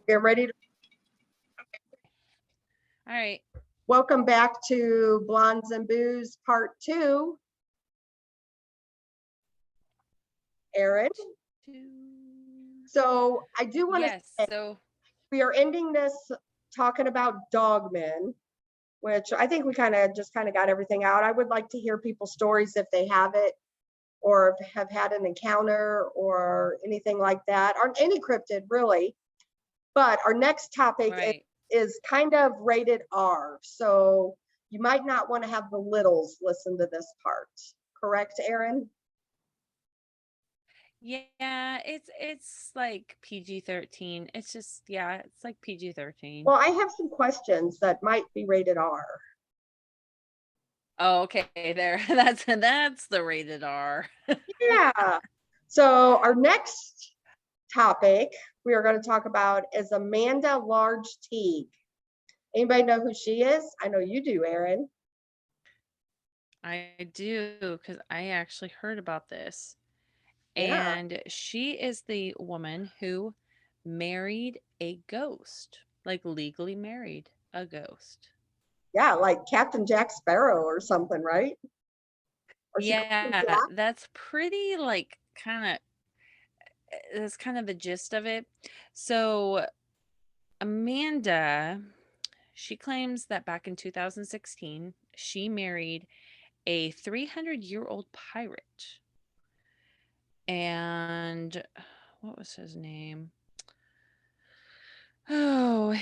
Okay, ready to All right. welcome back to Blondes and Booze Part 2. Erin. So I do want to Yes. say So, we are ending this talking about dogmen, which I think we kind of got everything out. I would like to hear people's stories if they have it or have had an encounter or anything like that, or any cryptid really. But our next topic right. is kind of rated R. So you might not want to have the littles listen to this part. Correct, Erin? Yeah, it's like PG-13. It's just it's like PG-13. Well, I have some questions that might be rated R. Oh, okay. There. That's the rated R. Yeah. So our next topic we are going to talk about is Amanda Large Teague. Anybody know who she is? I know you do, Erin. I do because I actually heard about this. Yeah. And she is the woman who married a ghost, like legally married a ghost. Yeah, like Captain Jack Sparrow or something, right? Or she called him Yeah, Jack? that's pretty like that's kind of the gist of it. So Amanda, she claims that back in 2016, she married a 300-year-old pirate. And what was his name? Oh,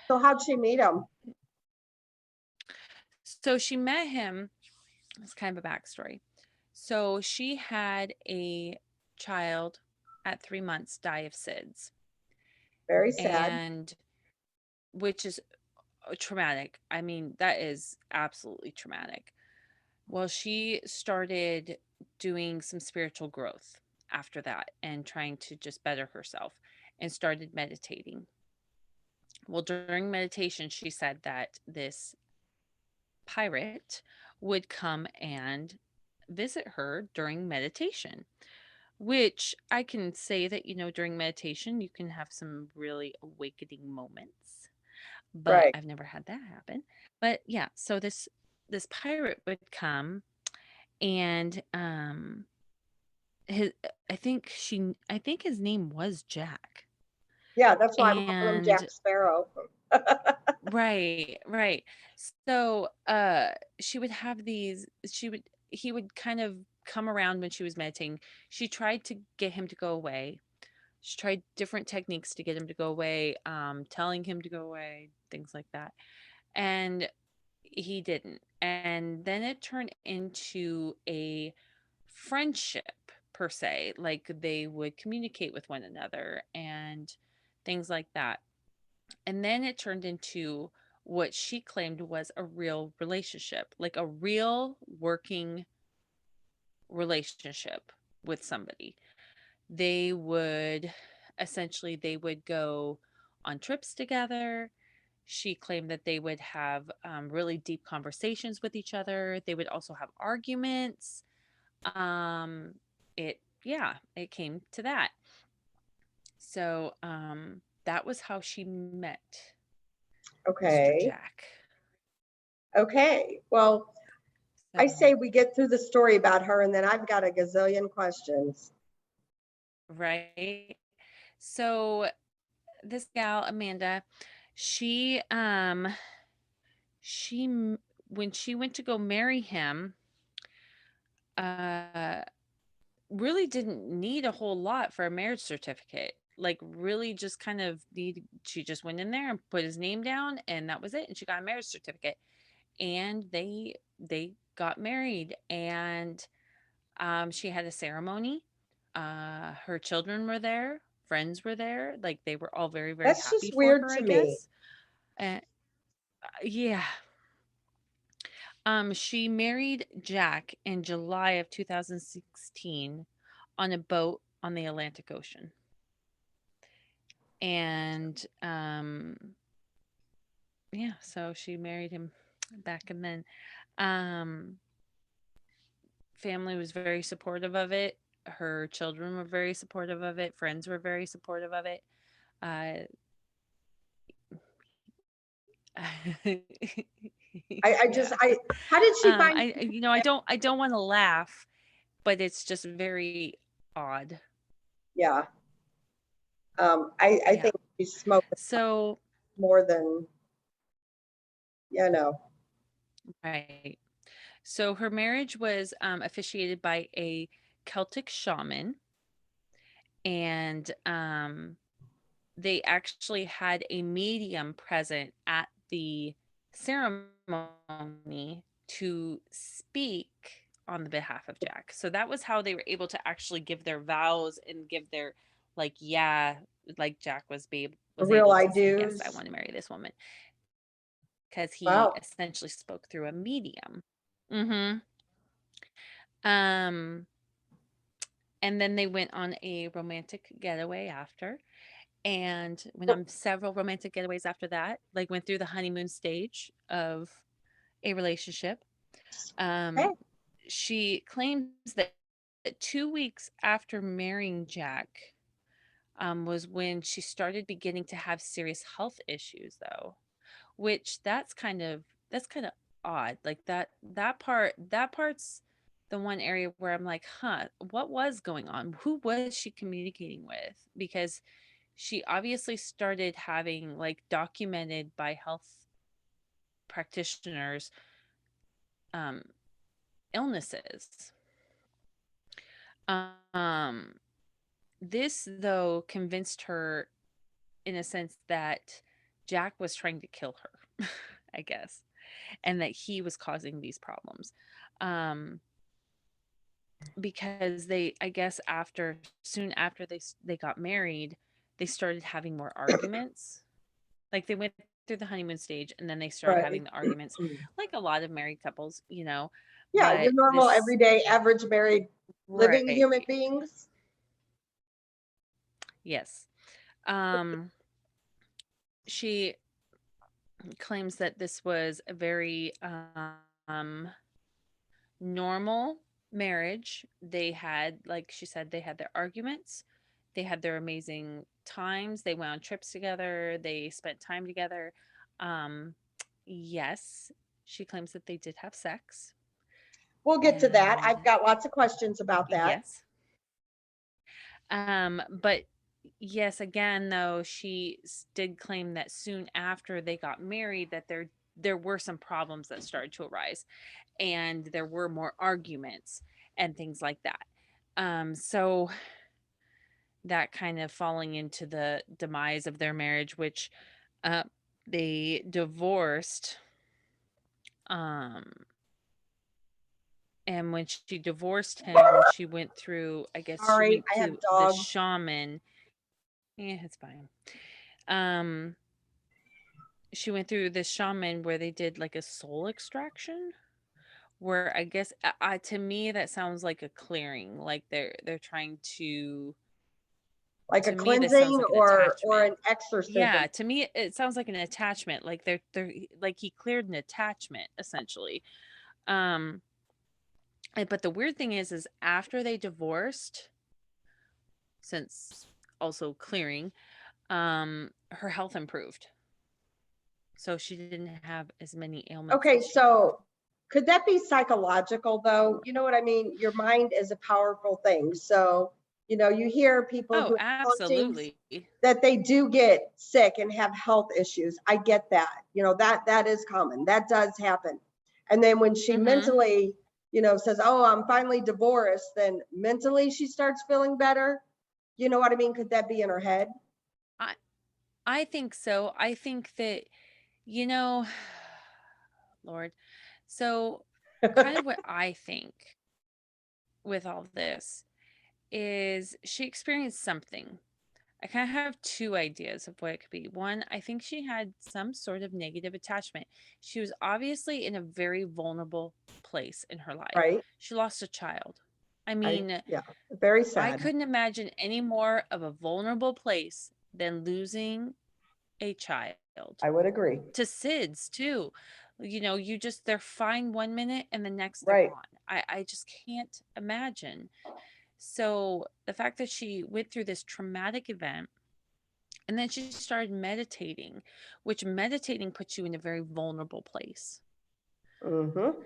So how'd she meet him? so she met him. It's kind of a backstory. So she had a child at 3 months die of SIDS, Very sad. and which is traumatic. I mean, that is absolutely traumatic. Well, she started doing some spiritual growth after that and trying to just better herself and started meditating. Well, during meditation, she said that this pirate would come and visit her during meditation, which I can say that, during meditation, you can have some really awakening moments, but Right. I've never had that happen. But yeah, so this pirate would come and his I think his name was Jack. Yeah, that's why I'm calling him And Jack Sparrow. right, right. So she would have these she would he would kind of come around when she was meditating. She tried to get him to go away. She tried different techniques to get him to go away, telling him to go away, things like that. And he didn't. And then it turned into a friendship per se, like they would communicate with one another and things like that. And then it turned into what she claimed was a real relationship, like a real working relationship with somebody. They would go on trips together. She claimed that they would have really deep conversations with each other. They would also have arguments. It came to that. So that was how she met Mr. Okay. Jack. Okay. Well, I So, say we get through the story about her and then I've got a gazillion questions. right. So this gal, Amanda, she, she, when she went to go marry him, uh, really didn't need a whole lot for a marriage certificate. Like, really just she just went in there and put his name down, and that was it. And she got a marriage certificate. And they got married, and she had a ceremony. Her children were there, friends were there, like they were all very, very That's happy just for weird her, I to me. guess. And yeah. She married Jack in July of 2016 on a boat on the Atlantic Ocean. And yeah, so she married him back, and then um family was very supportive of it. Her children were very supportive of it. Friends were very supportive of it. Uh, I just, Yeah. how did she find, I don't want to laugh, but it's just very odd. yeah, I Yeah. think she smoked So, more than, you know, right. So her marriage was officiated by a Celtic shaman, and they actually had a medium present at the ceremony to speak on the behalf of Jack. So that was how they were able to actually give their vows and give their, like, yeah, like Jack was real able I to say, yes, I do's. want to marry this woman, because he Wow. essentially spoke through a medium. Mm-hmm. Um, and then they went on a romantic getaway after, and went on several romantic getaways after that, like went through the honeymoon stage of a relationship. Okay. Um, she claims that 2 weeks after marrying Jack, was when she started beginning to have serious health issues, though, which that's kind of odd. Like that part's the one area where I'm like, huh, what was going on? Who was she communicating with? Because she obviously started having, like, documented by health practitioners, um, illnesses. Um, this, though, convinced her in a sense that Jack was trying to kill her, I guess, and that he was causing these problems. Um, because I guess soon after they got married, they started having more arguments. Like, they went through the honeymoon stage and then they started Right. having the arguments, like a lot of married couples. Yeah, your But normal, this, everyday, average married living right. human beings. Yes. She claims that this was a very normal marriage. They had, like she said, they had their arguments, they had their amazing times, they went on trips together, they spent time together. Um, yes, she claims that they did have sex. We'll get to that. And I've got lots of questions about that. yes. But yes, again, though, she did claim that soon after they got married, that there were some problems that started to arise, and there were more arguments and things like that. So that kind of falling into the demise of their marriage, which uh, they divorced. Um, and when she divorced him, she went through, I guess she Sorry, went I have to the dogs. shaman. Yeah, it's fine. Um, she went through this shaman where they did like a soul extraction, where I guess to me that sounds like a clearing, like they're trying Like a to me this sounds cleansing like an or attachment. an exorcism. Yeah, to me it sounds like an attachment, like they're like he cleared an attachment essentially. um but the weird thing is after they divorced, since also clearing, her health improved, so she didn't have as many ailments Okay, as she thought. so could that be psychological though? You know what I mean? Your mind is a powerful thing. So, you hear people Oh, who have hauntings absolutely. that they do get sick and have health issues. I get that. That is common. That does happen. And then when she Mm-hmm. mentally, says, "Oh, I'm finally divorced," then mentally she starts feeling better. You know what I mean? Could that be in her head? I I think so. I think that, you know, Lord. So kind of what I think with all this is she experienced something. I kind of have two ideas of what it could be. One, I think she had some sort of negative attachment. She was obviously in a very vulnerable place in her life. Right? She lost a child. I mean, Yeah, very I sad. couldn't imagine any more of a vulnerable place than losing a child. I would agree. To SIDS too. They're fine one minute and the next they're Right. gone. I just can't imagine. So the fact that she went through this traumatic event, And then she started meditating, which meditating puts you in a very vulnerable place. Mm-hmm.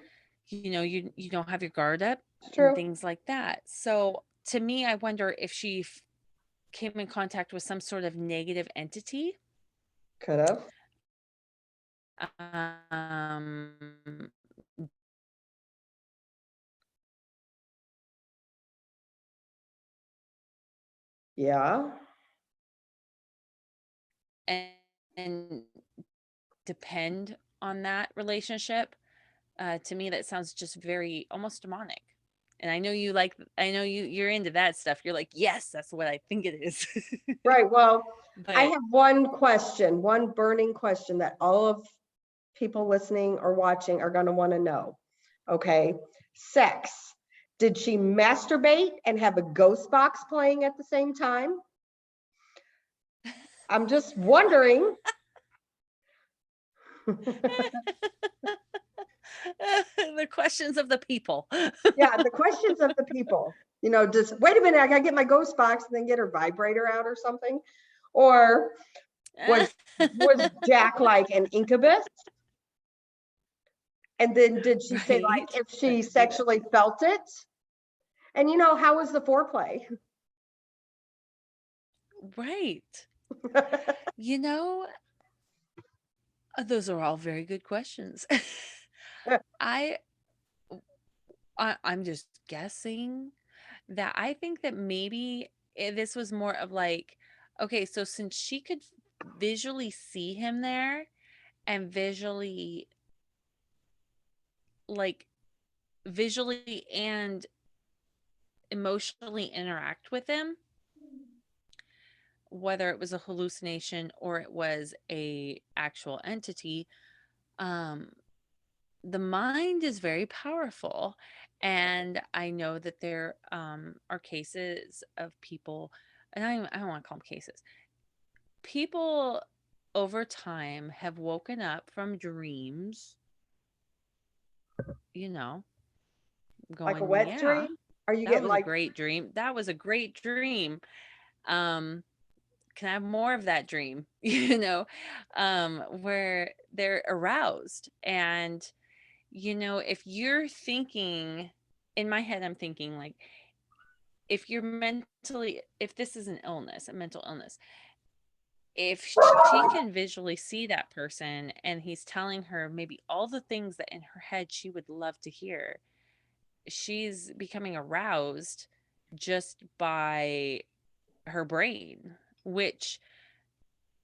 You don't have your guard up It's and true. things like that. So to me, I wonder if she came in contact with some sort of negative entity. Could have. Um, Yeah. and, and depend on that relationship. To me, that sounds just very almost demonic. And I know you're into that stuff. You're like, yes, that's what I think it is. Right. Well, I But have one question, one burning question that all of people listening or watching are going to want to know. Okay. Sex. Did she masturbate and have a ghost box playing at the same time? I'm just wondering. the questions of the people. Yeah, the questions of the people. Just wait a minute, I gotta get my ghost box and then get her vibrator out or something. Or was Jack like an incubus? And then did she say Right. like if That she could be that sexually too. felt it? And how was the foreplay? Right. You know, those are all very good questions. I, I'm just guessing that I think that maybe this was more of like, okay, so since she could visually see him there and like visually and emotionally interact with him, whether it was a hallucination or it was a actual entity, um, the mind is very powerful. And I know that there are cases of people, and I don't want to call them cases, people over time have woken up from dreams, you know, Like a going, wet yeah, dream? Are you that getting was a like great dream. That was a great dream. Um, can I have more of that dream? Where they're aroused. And, if you're thinking, in my head, I'm thinking like, if this is an illness, a mental illness, if she can visually see that person and he's telling her maybe all the things that in her head she would love to hear, she's becoming aroused just by her brain, which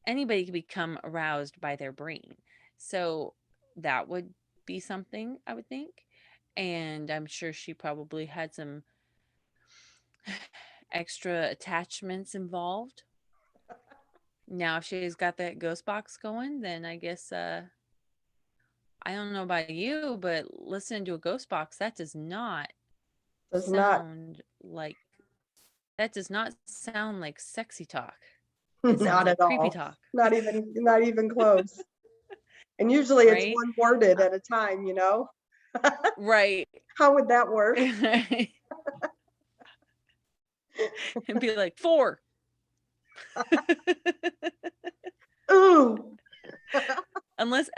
anybody can become aroused by their brain. So that would be something I would think. And I'm sure she probably had some extra attachments involved. Now, if she's got that ghost box going, then I guess I don't know about you, but listening to a ghost box, does not sound like that does not sound like sexy talk. It sounds not like at creepy all. talk, Not even close. And usually it's right? one worded Uh, at a time. right. How would that work? And be like, four. Ooh. Unless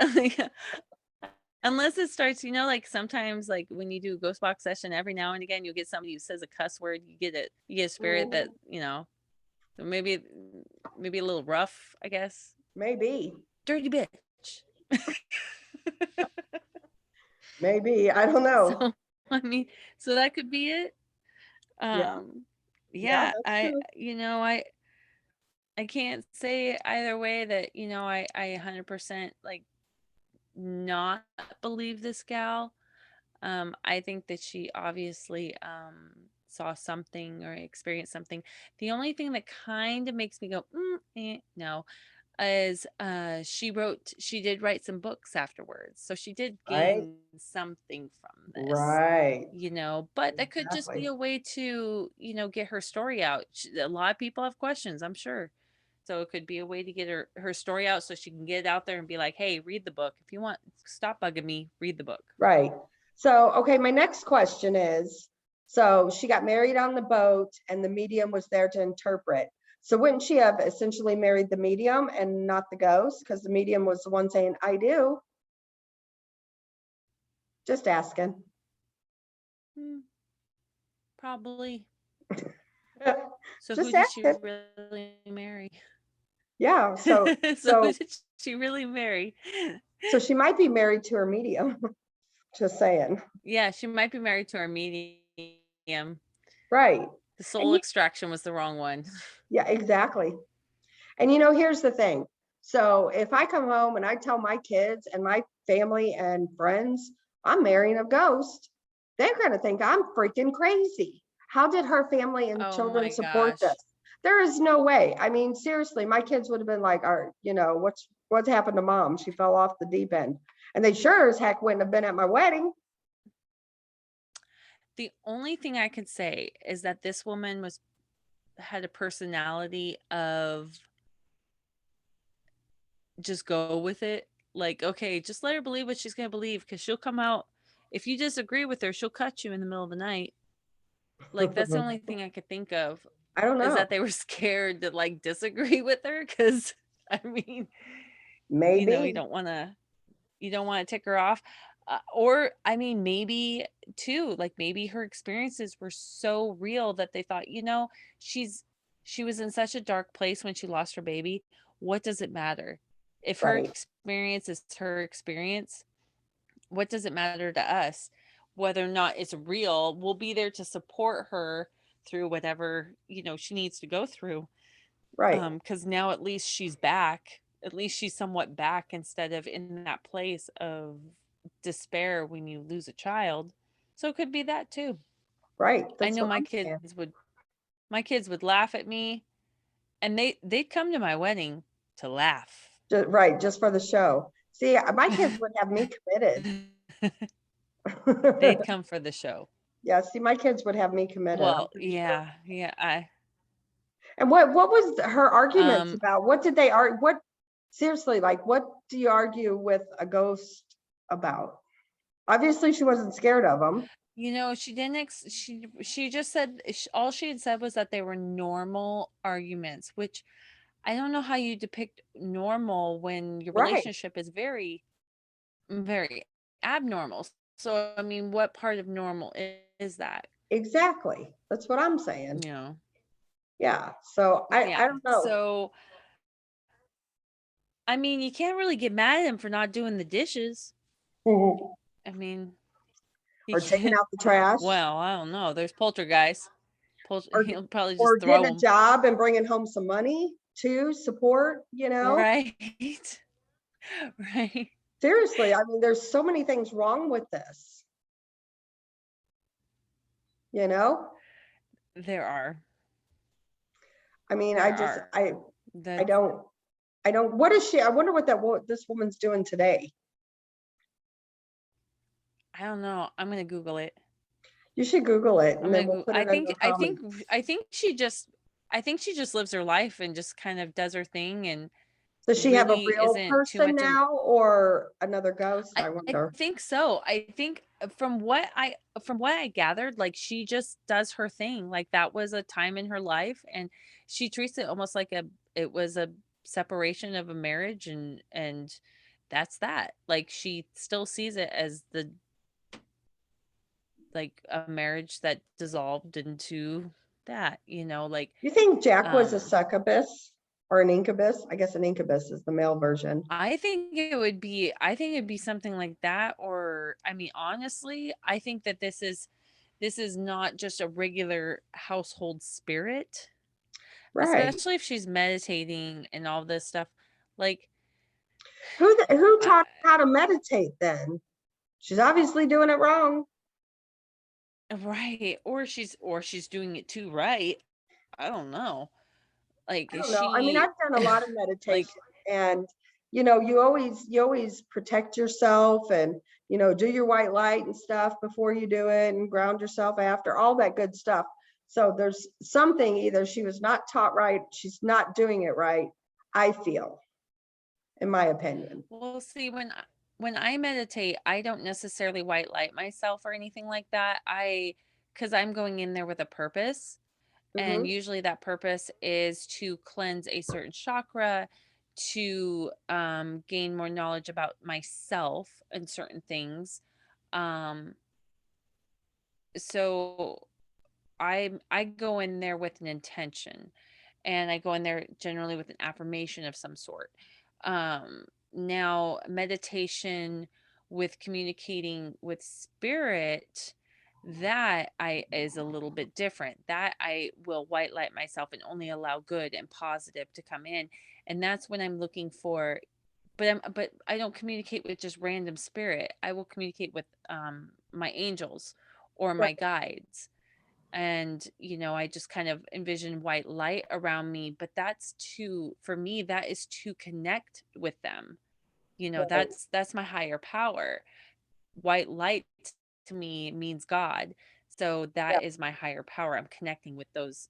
unless it starts, like sometimes like when you do a ghost box session, every now and again you'll get somebody who says a cuss word. You get a spirit that, maybe a little rough, I guess. Maybe. Dirty bitch. Maybe. I don't know. So I mean, so that could be it. Yeah. Um Yeah, yeah, that's I true. you know, I can't say either way that, I 100% like not believe this gal. I think that she obviously saw something or experienced something. The only thing that kind of makes me go, no, is she did write some books afterwards. So she did Right. gain something from this, Right. but that could just be Exactly. a way to, get her story out. A lot of people have questions, I'm sure. So it could be a way to get her story out so she can get it out there and be like, hey, read the book. If you want, stop bugging me, read the book. Right. So, okay, my next question is, so she got married on the boat and the medium was there to interpret. So wouldn't she have essentially married the medium and not the ghost? Because the medium was the one saying, I do. Just asking. Hmm, probably. So who Just did she asking. really marry? Yeah. So So who so did she really marry? so she might be married to her medium. Just saying. Yeah, she might be married to our medium. Right. The And soul extraction was the wrong one. yeah, exactly. And here's the thing. So if I come home and I tell my kids and my family and friends I'm marrying a ghost, they're going to think I'm freaking crazy. How did her family and Oh children my support this? gosh. There is no way. I mean, seriously, my kids would have been like, "Are what's happened to mom? She fell off the deep end." And they sure as heck wouldn't have been at my wedding. The only thing I could say is that this woman had a personality of just go with it. Like, okay, just let her believe what she's going to believe because she'll come out. If you disagree with her, she'll cut you in the middle of the night. Like, that's the only thing I could think of I don't is know. that they were scared to like disagree with her because I mean, you Maybe. don't want to tick her off. Or I mean, maybe too, like maybe her experiences were so real that they thought, she's she was in such a dark place when she lost her baby. What does it matter? If her Right. experience is her experience, what does it matter to us? Whether or not it's real, we'll be there to support her through whatever, she needs to go through. Right. Because now at least she's back. At least she's somewhat back instead of in that place of despair when you lose a child. So it could be that too. Right. I That's know what I'm saying. my kids would laugh at me and they'd come to my wedding to laugh. Right, just for the show. See, my kids would have me committed. They'd come for the show. Yeah, see, my kids would have me committed, I'm Well, pretty sure. yeah, yeah. I And what was her arguments um about? What did they argue? What seriously, like, what do you argue with a ghost about? Obviously, she wasn't scared of them. she didn't she just said all she had said was that they were normal arguments, which I don't know how you depict normal when your Right, relationship is very, very abnormal. So, I mean, what part of normal is that? exactly. That's what I'm You saying. know? Yeah. So Yeah. I don't know. So, I mean, you can't really get mad at him for not doing the dishes. Mhm. I mean, he Or taking can't. out the trash, Well, I don't know. There's poltergeist. or He'll probably or just throw getting a them. job and bringing home some money to support. Right. Right. Seriously, I mean, there's so many things wrong with this, you know? There are. I mean, There are. I That's, don't, what is she? I wonder what this woman's doing today. I don't know. I'm going to Google it. You should Google it I'm and then gonna we'll go. put it in the comments. I think she just lives her life and just kind of does her thing and Does she have a really real isn't too person much in. now or another ghost? I I wonder. think so. I think from what I gathered, like she just does her thing. Like that was a time in her life, and she treats it almost like it was a separation of a marriage, and that's that. Like she still sees it as the like a marriage that dissolved into that. Like You think Jack was a um succubus or an incubus? I guess an incubus is the male version. I think it'd be something like that, or I mean, honestly, I think that this is not just a regular household spirit, Right. especially if she's meditating and all this stuff. Like, Who I, taught her how to meditate then? She's obviously doing it wrong. right, or she's doing it too right. I don't know. Like, I is don't know. I mean, I've she done a lot of like meditation and you always protect yourself and do your white light and stuff before you do it and ground yourself after all that good stuff. So there's something either she was not taught right, she's not doing it right, I feel, in my opinion. Well, see, when I meditate, I don't necessarily white light myself or anything like that. Because I'm going in there with a purpose. Mm-hmm. And usually that purpose is to cleanse a certain chakra, to gain more knowledge about myself and certain things. Um, so I go in there with an intention, and I go in there generally with an affirmation of some sort. Now, meditation with communicating with spirit, that I is a little bit different. That I will white light myself and only allow good and positive to come in, and that's when I'm looking for. But I don't communicate with just random spirit. I will communicate with my angels or Right. my guides, and I just kind of envision white light around me, but that's to for me that is to connect with them. Right. That's my higher power. White light to me means God, so Yeah. that is my higher power. I'm connecting with those,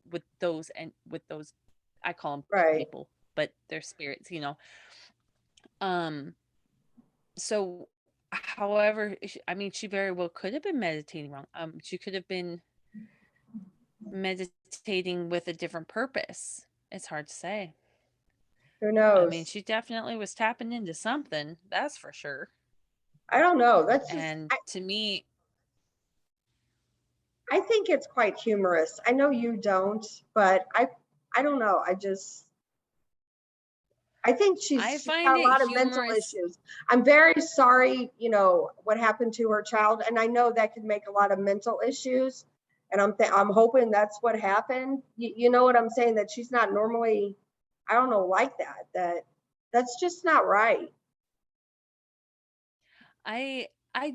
I call them Right. people, but they're spirits. um so however, I mean, she very well could have been meditating wrong. She could have been meditating with a different purpose. It's hard to say. Who I mean, knows? she definitely was tapping into something, that's for sure. I don't know. That's just, And to me, I think it's quite humorous. I know you don't, but I don't know. I think I she's find got a it lot of mental humorous. issues. I'm very sorry, what happened to her child, and I know that could make a lot of mental issues. And I'm hoping that's what happened. You know what I'm saying? That she's not normally, I don't know, like that. That's just not right. I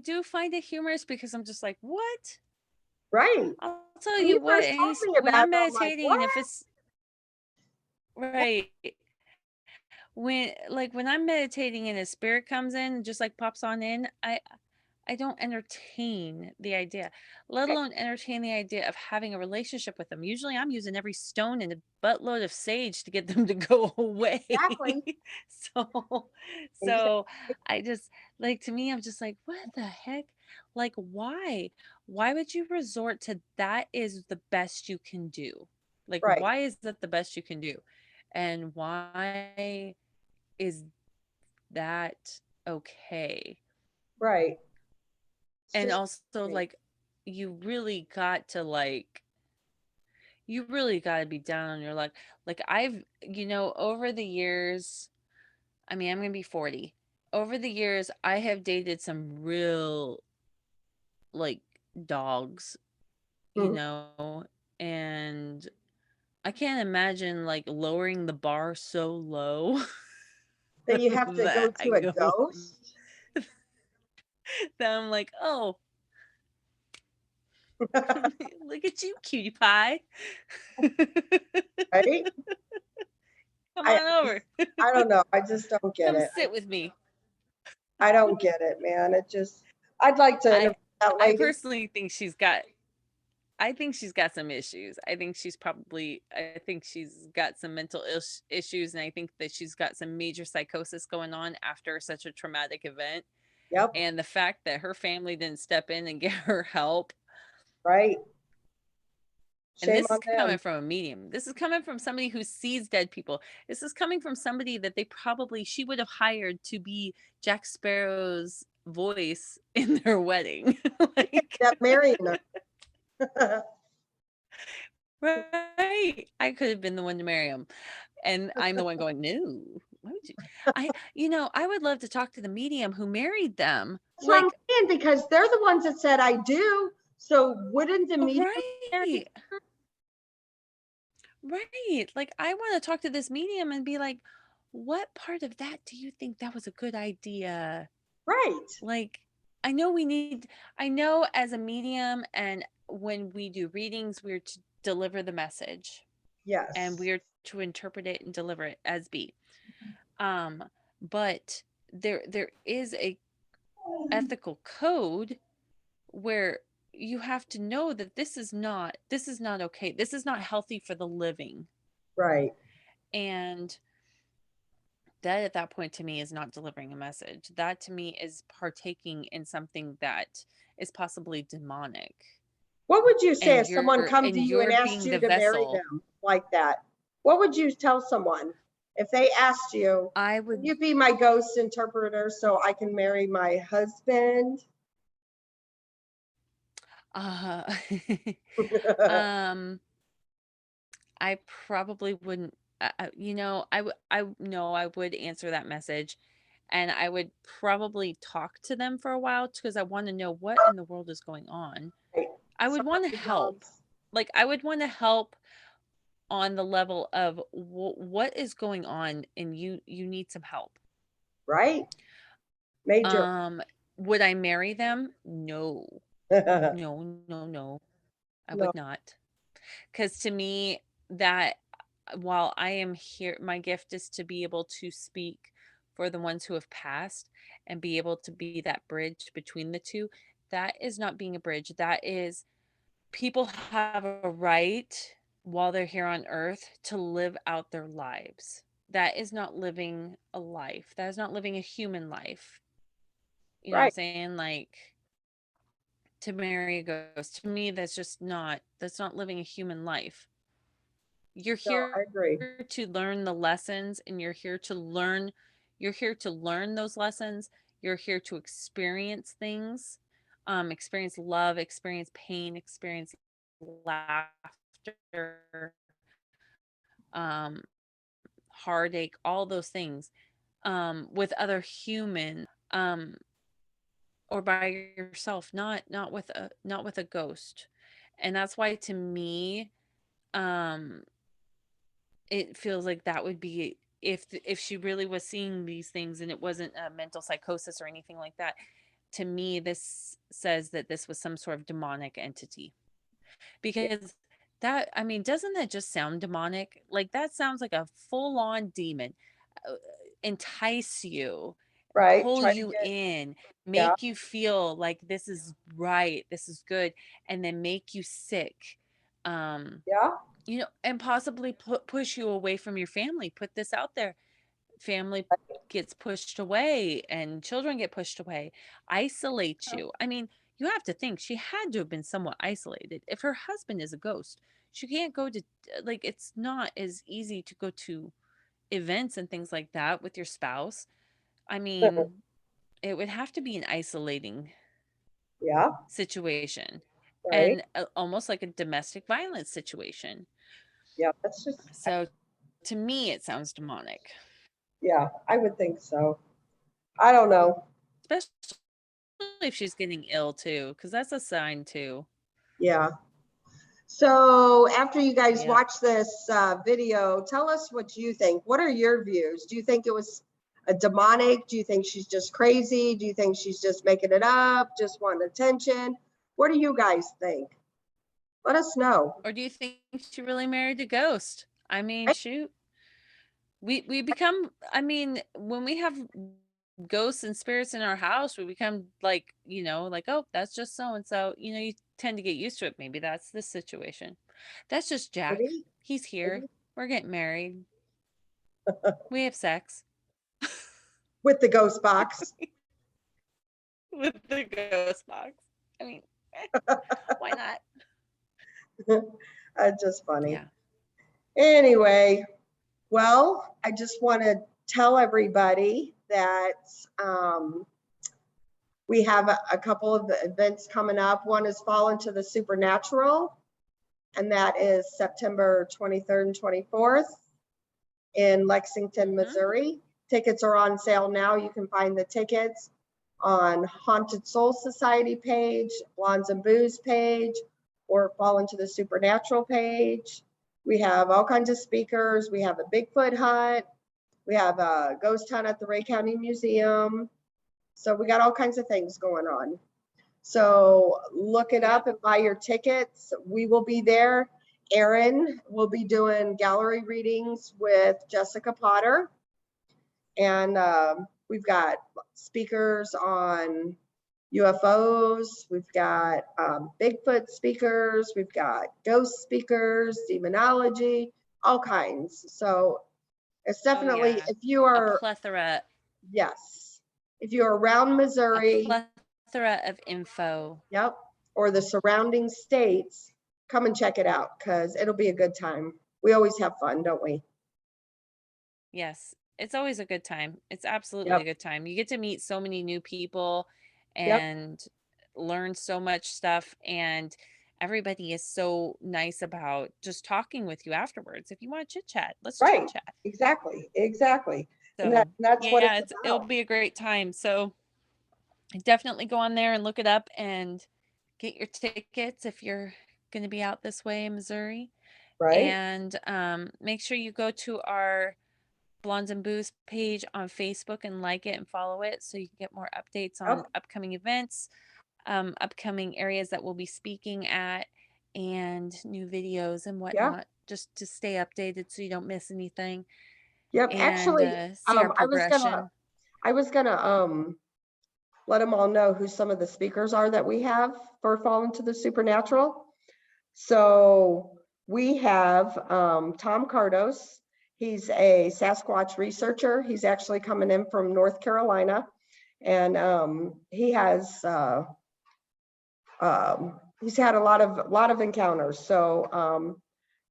do find it humorous because I'm just like, what? Right. I'll tell When you you what, first any told me when about I'm it, I'm like, meditating, what? and if it's right, when I'm meditating and a spirit comes in, just like pops on in, I don't entertain the idea, let alone entertain the idea of having a relationship with them. Usually I'm using every stone and a buttload of sage to get them to go away. Exactly. so Exactly. so I just, like, to me, I'm just like, what the heck? Like, why would you resort to that is the best you can do? Like, Right. why is that the best you can do? And why is that okay? Right. It's And just also, crazy. like, you really got to like you really got to be down on your luck. Like, I've, over the years, I mean, I'm going to be 40. Over the years, I have dated some real, like, dogs, you Mhm. know and I can't imagine like lowering the bar so low That you have to that go I to a go ghost. that I'm like, oh, look at you, cutie pie. Right. Come I on just, over. I don't know. I just don't get Come it. sit with me. I don't get it, man. I'd like to I interview that I lady. personally think she's got some issues. I think she's got some mental issues, and I think that she's got some major psychosis going on after such a traumatic event. Yep. And the fact that her family didn't step in and get her help, Right. and Shame this is on coming them. from a medium. This is coming from somebody who sees dead people. This is coming from somebody that she would have hired to be Jack Sparrow's voice in their wedding. Like, That marrying her. right. I could have been the one to marry him. And I'm the one going, no. Why would you? I would love to talk to the medium who married them. That's what I'm Like, saying because they're the ones that said I do. So wouldn't the medium marry? right. Right. Like, I want to talk to this medium and be like, what part of that do you think that was a good idea? Right. Like, I know we need, I know as a medium, and when we do readings, we're to deliver the message, and Yes. we're to interpret it and deliver it as be. Um, but there is a ethical code where you have to know that this is not okay. This is not healthy for the living. Right. And that, at that point, to me, is not delivering a message. That to me is partaking in something that is possibly demonic. What would you say and if someone come to you and asked being you the to marry vessel. them like that? What would you tell someone if they asked you, I "Can would you be my ghost interpreter so I can marry my husband?" uh um I probably wouldn't, I no, I would answer that message, and I would probably talk to them for a while because I want to know what in the world is going on. Right. I would Some want to puppy help. dogs, Like, I would want to help on the level of what is going on, and you need some help. right? Major. Um, would I marry them? No. No, no, no. I No, would not. Because to me, that while I am here, my gift is to be able to speak for the ones who have passed and be able to be that bridge between the two. That is not being a bridge. That is, people have a right while they're here on earth to live out their lives. That is not living a life. That is not living a human life. You know what I'm right. saying? Like, to marry a ghost. To me, that's not living a human life. You're No, here I agree. to learn the lessons, and you're here to learn those lessons. You're here to experience things, experience love, experience pain, experience laughter, um, heartache, all those things, with other humans, or by yourself, not with a ghost. And that's why, to me, um it feels like that would be, if she really was seeing these things and it wasn't a mental psychosis or anything like that. To me, this says that this was some sort of demonic entity, Yeah, because that, I mean, doesn't that just sound demonic? Like, that sounds like a full on demon. uh, Entice you, right. pull Try to you get, in, yeah, make you feel like this is right, this is good, and then make you sick. um yeah, and possibly push you away from your family. Put this out there: family gets pushed away, and children get pushed away, isolate you. I mean, you have to think she had to have been somewhat isolated. If her husband is a ghost, she can't go to, like, it's not as easy to go to events and things like that with your spouse. I mean, it would have to be an isolating yeah, situation, right. and almost like a domestic violence situation. Yeah, that's just, So to me, it sounds demonic, yeah, I would think so. I don't know. especially if she's getting ill too, because that's a sign too. Yeah. So after you guys Yep. watch this video, tell us what you think. What are your views? Do you think it was a demonic? Do you think she's just crazy? Do you think she's just making it up, just wanting attention? What do you guys think? Let us know. Or do you think she really married a ghost? I mean, Right? shoot. We become, I mean, when we have ghosts and spirits in our house, we become like, like, oh, that's just so and so. You tend to get used to it. Maybe that's this situation. That's just Jack. Maybe, He's here. maybe We're getting married. We have sex with the ghost box. with the ghost box. I mean, why not? Just funny. Yeah. Anyway, well, I just want to tell everybody that um, we have a couple of events coming up. One is Fall into the Supernatural, and that is September 23rd and 24th in Lexington, Mm-hmm. Missouri. Tickets are on sale now. You can find the tickets on Haunted Soul Society page, Blondes and Booze page, or Fall into the Supernatural page. We have all kinds of speakers. We have a Bigfoot hunt. We have a ghost hunt at the Ray County Museum. So we got all kinds of things going on. So look it up Yep. and buy your tickets. We will be there. Erin will be doing gallery readings with Jessica Potter. And we've got speakers on UFOs. We've got Bigfoot speakers. We've got ghost speakers, demonology, all kinds. So it's Oh definitely, yeah. if you A are, plethora yes, if you're around a Missouri, plethora of info. yep. or the surrounding states, come and check it out because it'll be a good time. We always have fun, don't we? Yes, it's always a good time. It's absolutely Yep. a good time. You get to meet so many new people Yep. and learn so much stuff, and everybody is so nice about just talking with you afterwards. If you want to chit chat, let's chit Right. chat. Exactly. Exactly. And So, that's what yeah, it's it'll about. be a great time. So, definitely go on there and look it up and get your tickets if you're going to be out this way in Missouri. Right. And make sure you go to our Blondes and Booze page on Facebook and like it and follow it so you can get more updates on Yep. upcoming events, upcoming areas that we'll be speaking at, and new videos and Yeah. whatnot, just to stay updated so you don't miss anything Yep. and Actually, see our I was gonna progression. let them all know who some of the speakers are that we have for Fall into the Supernatural. So we have Tom Cardos. He's a Sasquatch researcher. He's actually coming in from North Carolina, and he's had a lot of encounters. So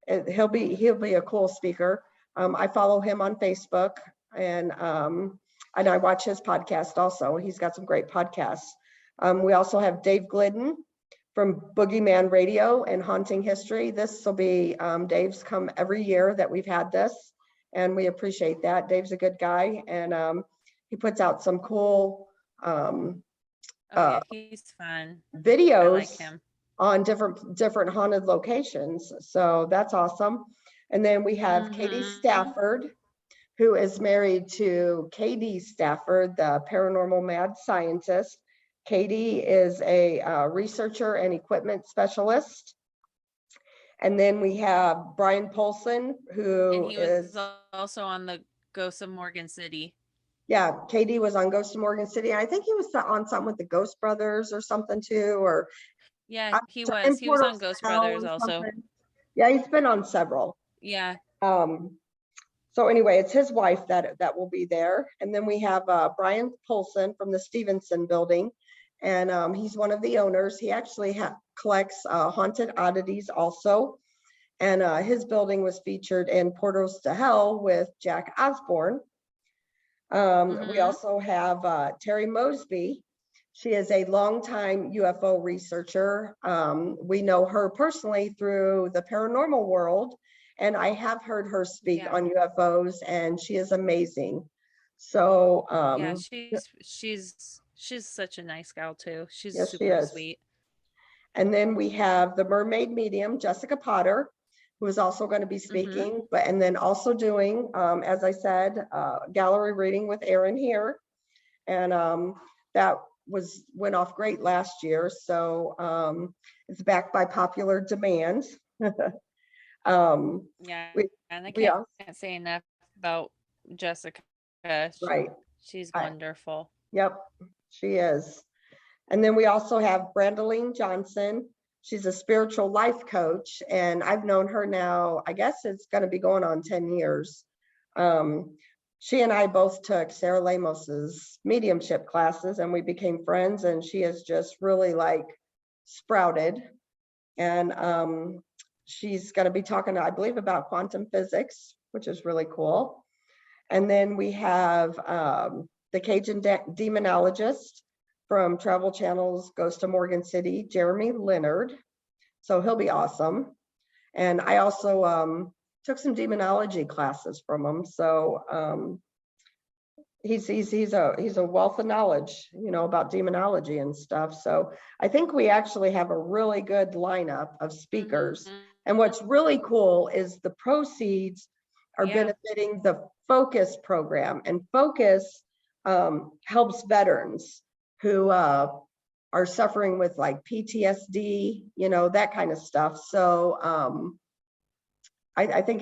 he'll be a cool speaker. I follow him on Facebook, and I watch his podcast also. He's got some great podcasts. We also have Dave Glidden from Boogeyman Radio and Haunting History. This will be Dave's come every year that we've had this, and we appreciate that. Dave's a good guy, and he puts out some cool Oh, yeah, he's fun. I like videos him. on different haunted locations. So that's awesome. And then we have Katie Mm-hmm. Stafford, who is married to Katie Stafford, the paranormal mad scientist. Katie is a researcher and equipment specialist. And then we have Brian Polson, And who he was is, also on the Ghosts of Morgan City. yeah, Katie was on Ghost of Morgan City. I think he was on something with the Ghost Brothers or something too, or Yeah, he was. in He was on Portals to Ghost Hell Brothers or also. something. Yeah, he's been on several. Yeah. Um, so anyway, it's his wife that will be there. And then we have Brian Polson from the Stevenson building. And he's one of the owners. He actually collects haunted oddities also. And his building was featured in Portals to Hell with Jack Osborne. We Mm-hmm. also have Terry Mosby. She is a longtime UFO researcher. We know her personally through the paranormal world, and I have heard her speak Yeah. on UFOs, and she is amazing. So, Yeah, she's such a nice gal too. She's yes, she super is. sweet. And then we have the mermaid medium, Jessica Potter, who is also going to be Mm-hmm. speaking, and then also doing, as I said, gallery reading with Erin here. And that went off great last year. So it's backed by popular demand. um, Yeah, we, and I we can't are, say enough about Jessica. right. She's I, wonderful. yep, she is. And then we also have Brandeline Johnson. She's a spiritual life coach, and I've known her now, I guess it's going to be going on 10 years. She and I both took Sarah Lamos's mediumship classes, and we became friends, and she has just really like sprouted. And she's going to be talking, I believe, about quantum physics, which is really cool. And then we have the Cajun demonologist from Travel Channel's Goes to Morgan City, Jeremy Leonard. So he'll be awesome. And I also took some demonology classes from him. So he's a wealth of knowledge, about demonology and stuff. So I think we actually have a really good lineup of speakers. And Mm-hmm. what's really cool is the proceeds are Yeah. benefiting the Focus program, and Focus helps veterans who are suffering with like PTSD, that kind of stuff. So I think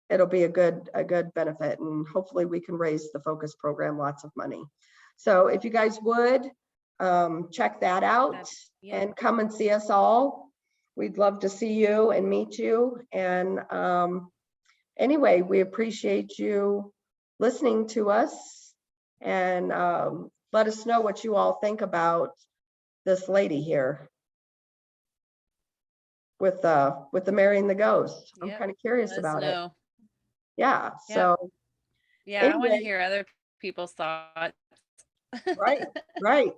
it'll be a good benefit, and hopefully we can raise the Focus program lots of money. So if you guys would check that out Yeah. and come and see us all, we'd love to see you and meet you. And anyway, we appreciate you listening to us, and let us know what you all think about this lady here with the marrying the ghost. I'm Yep. kind of curious Let us about it. know. Yeah. Yep. So Yeah, I want to anyway, hear other people's thoughts. right, right.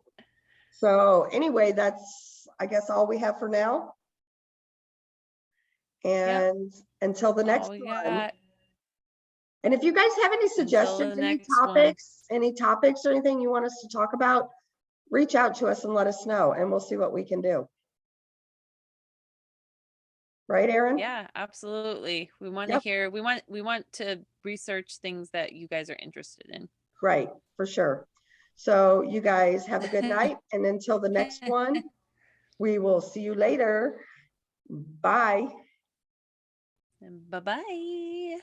So anyway, that's, I guess, all we have for now. Yep. And until the All next we one. got And if you guys have any until the suggestions, next one. any topics or anything you want us to talk about, reach out to us and let us know, and we'll see what we can do. Right, Erin? Yeah, absolutely. We want to Yep. hear, we want to research things that you guys are interested in. Right, for sure. So you guys have a good night. And until the next one, we will see you later. Bye. Bye-bye.